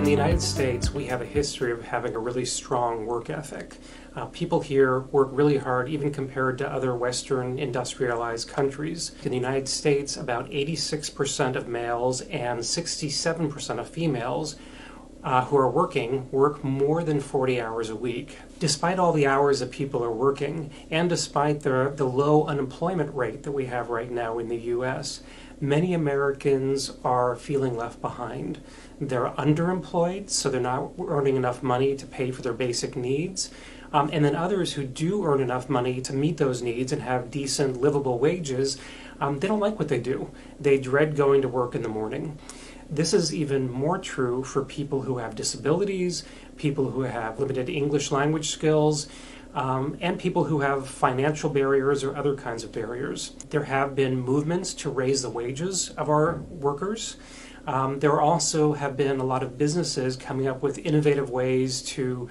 In the United States, we have a history of having a really strong work ethic. People here work really hard, even compared to other Western industrialized countries. In the United States, about 86% of males and 67% of females who are working work more than 40 hours a week. Despite all the hours that people are working, and despite the low unemployment rate that we have right now in the U.S., many Americans are feeling left behind. They're underemployed, so they're not earning enough money to pay for their basic needs. And then others who do earn enough money to meet those needs and have decent, livable wages, they don't like what they do. They dread going to work in the morning. This is even more true for people who have disabilities, people who have limited English language skills, and people who have financial barriers or other kinds of barriers. There have been movements to raise the wages of our workers. There also have been a lot of businesses coming up with innovative ways to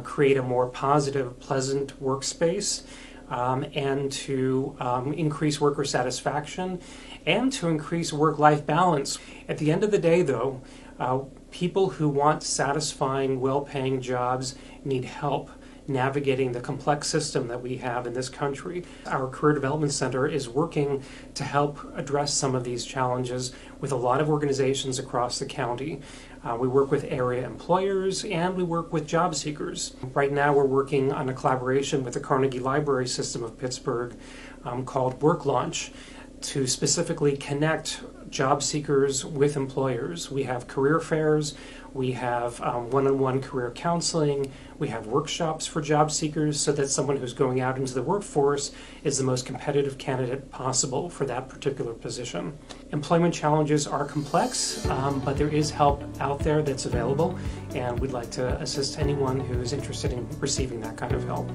create a more positive, pleasant workspace, and to increase worker satisfaction and to increase work-life balance. At the end of the day, though, people who want satisfying, well-paying jobs need help navigating the complex system that we have in this country. Our Career Development Center is working to help address some of these challenges with a lot of organizations across the county. We work with area employers and we work with job seekers. Right now we're working on a collaboration with the Carnegie Library System of Pittsburgh called Work Launch to specifically connect job seekers with employers. We have career fairs, we have one-on-one career counseling, we have workshops for job seekers so that someone who's going out into the workforce is the most competitive candidate possible for that particular position. Employment challenges are complex, but there is help out there that's available, and we'd like to assist anyone who's interested in receiving that kind of help.